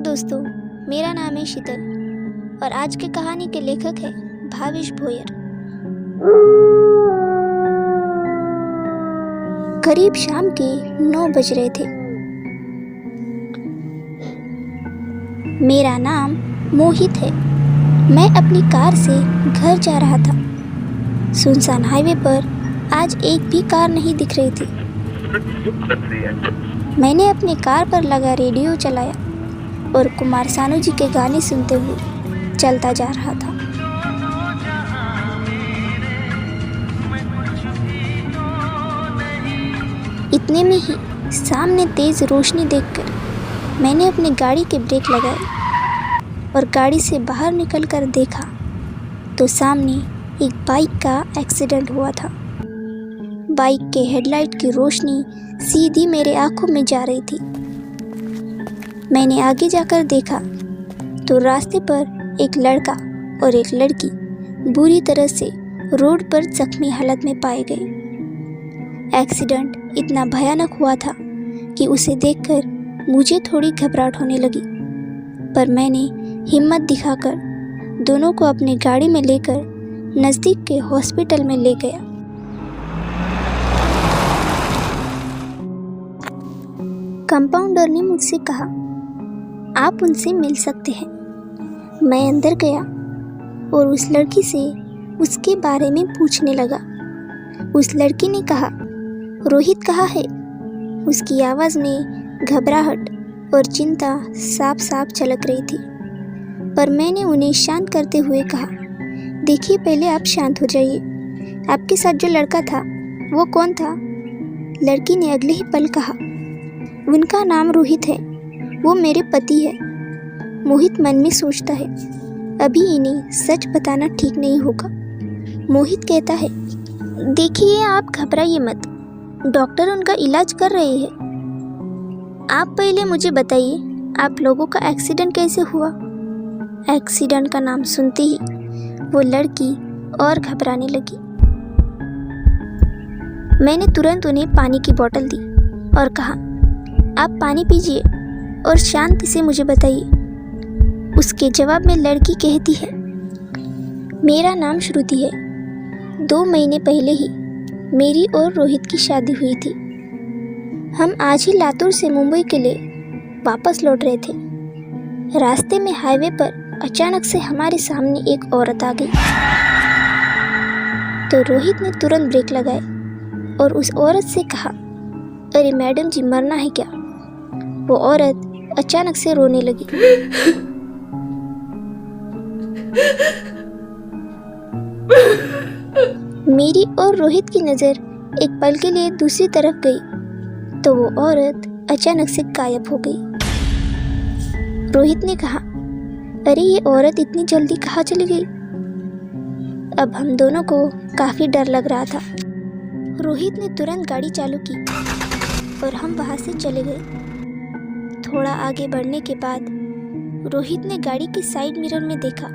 दोस्तों, मेरा नाम है शीतल और आज की कहानी के लेखक हैं भावेश भोयर। करीब शाम के 9 बज रहे थे। मेरा नाम मोहित है। मैं अपनी कार से घर जा रहा था। सुनसान हाईवे पर आज एक भी कार नहीं दिख रही थी। मैंने अपनी कार पर लगा रेडियो चलाया और कुमार सानू जी के गाने सुनते हुए चलता जा रहा था। इतने में ही सामने तेज रोशनी देखकर मैंने अपनी गाड़ी के ब्रेक लगाए और गाड़ी से बाहर निकलकर देखा तो सामने एक बाइक का एक्सीडेंट हुआ था। बाइक के हेडलाइट की रोशनी सीधी मेरे आंखों में जा रही थी। मैंने आगे जाकर देखा तो रास्ते पर एक लड़का और एक लड़की बुरी तरह से रोड पर जख्मी हालत में पाए गए। एक्सीडेंट इतना भयानक हुआ था कि उसे देखकर मुझे थोड़ी घबराहट होने लगी, पर मैंने हिम्मत दिखाकर दोनों को अपनी गाड़ी में लेकर नज़दीक के हॉस्पिटल में ले गया। कंपाउंडर ने मुझसे कहा, आप उनसे मिल सकते हैं। मैं अंदर गया और उस लड़की से उसके बारे में पूछने लगा। उस लड़की ने कहा, रोहित कहाँ है? उसकी आवाज़ में घबराहट और चिंता साफ साफ झलक रही थी, पर मैंने उन्हें शांत करते हुए कहा, देखिए पहले आप शांत हो जाइए। आपके साथ जो लड़का था वो कौन था? लड़की ने अगले ही पल कहा, उनका नाम रोहित है, वो मेरे पति है। मोहित मन में सोचता है, अभी इन्हें सच बताना ठीक नहीं होगा। मोहित कहता है, देखिए आप घबराइए मत, डॉक्टर उनका इलाज कर रहे हैं। आप पहले मुझे बताइए आप लोगों का एक्सीडेंट कैसे हुआ? एक्सीडेंट का नाम सुनते ही वो लड़की और घबराने लगी। मैंने तुरंत उन्हें पानी की बोतल दी और कहा, आप पानी पीजिए और शांति से मुझे बताइए। उसके जवाब में लड़की कहती है, मेरा नाम श्रुति है। 2 महीने पहले ही मेरी और रोहित की शादी हुई थी। हम आज ही लातूर से मुंबई के लिए वापस लौट रहे थे। रास्ते में हाईवे पर अचानक से हमारे सामने एक औरत आ गई तो रोहित ने तुरंत ब्रेक लगाए और उस औरत से कहा, अरे मैडम जी, मरना है क्या? वो औरत अचानक से रोने लगी। मेरी और रोहित की नज़र एक पल के लिए दूसरी तरफ गई तो वो औरत अचानक से गायब हो गई। रोहित ने कहा, अरे ये औरत इतनी जल्दी कहाँ चली गई? अब हम दोनों को काफ़ी डर लग रहा था। रोहित ने तुरंत गाड़ी चालू की और हम वहाँ से चले गए। थोड़ा आगे बढ़ने के बाद रोहित ने गाड़ी के साइड मिरर में देखा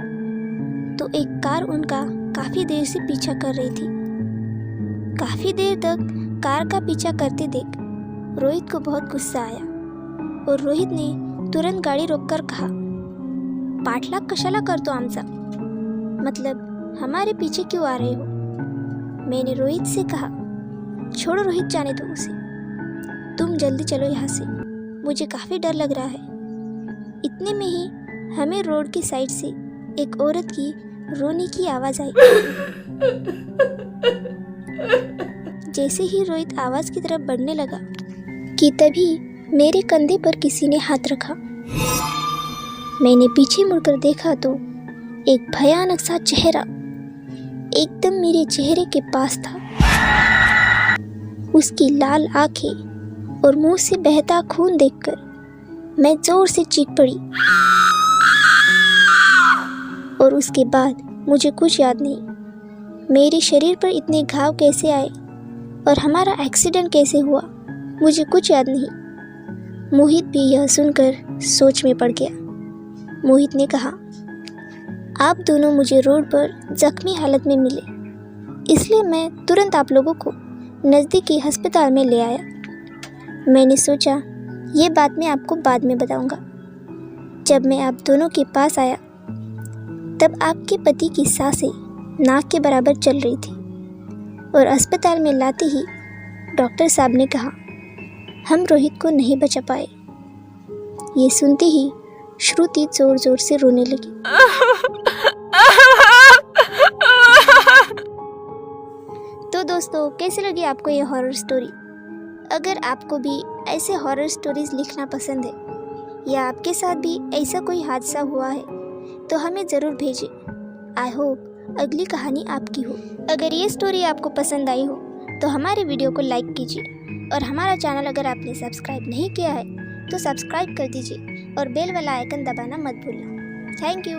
तो एक कार उनका काफ़ी देर से पीछा कर रही थी। काफ़ी देर तक कार का पीछा करते देख रोहित को बहुत गुस्सा आया और रोहित ने तुरंत गाड़ी रोककर कहा, पाठलाग कशाला करतो आमचा? मतलब हमारे पीछे क्यों आ रहे हो? मैंने रोहित से कहा, छोड़ो रोहित, जाने दो उसे, तुम जल्दी चलो यहाँ से, मुझे काफ़ी डर लग रहा है। इतने में ही हमें रोड की साइड से एक औरत की रोने की आवाज़ आई। जैसे ही रोहित आवाज़ की तरफ बढ़ने लगा कि तभी मेरे कंधे पर किसी ने हाथ रखा। मैंने पीछे मुड़कर देखा तो एक भयानक सा चेहरा एकदम मेरे चेहरे के पास था। उसकी लाल आंखें और मुंह से बहता खून देखकर मैं जोर से चीख पड़ी और उसके बाद मुझे कुछ याद नहीं। मेरे शरीर पर इतने घाव कैसे आए और हमारा एक्सीडेंट कैसे हुआ, मुझे कुछ याद नहीं। मोहित भी यह सुनकर सोच में पड़ गया। मोहित ने कहा, आप दोनों मुझे रोड पर जख्मी हालत में मिले, इसलिए मैं तुरंत आप लोगों को नज़दीकी अस्पताल में ले आया। मैंने सोचा ये बात मैं आपको बाद में बताऊंगा। जब मैं आप दोनों के पास आया तब आपके पति की सांसें नाक के बराबर चल रही थी और अस्पताल में लाते ही डॉक्टर साहब ने कहा हम रोहित को नहीं बचा पाए। ये सुनते ही श्रुति जोर जोर से रोने लगी। तो दोस्तों, कैसी लगी आपको ये हॉरर स्टोरी? अगर आपको भी ऐसे हॉरर स्टोरीज लिखना पसंद है या आपके साथ भी ऐसा कोई हादसा हुआ है तो हमें ज़रूर भेजें। आई होप अगली कहानी आपकी हो। अगर ये स्टोरी आपको पसंद आई हो तो हमारे वीडियो को लाइक कीजिए और हमारा चैनल अगर आपने सब्सक्राइब नहीं किया है तो सब्सक्राइब कर दीजिए और बेल वाला आइकन दबाना मत भूलना। Thank you.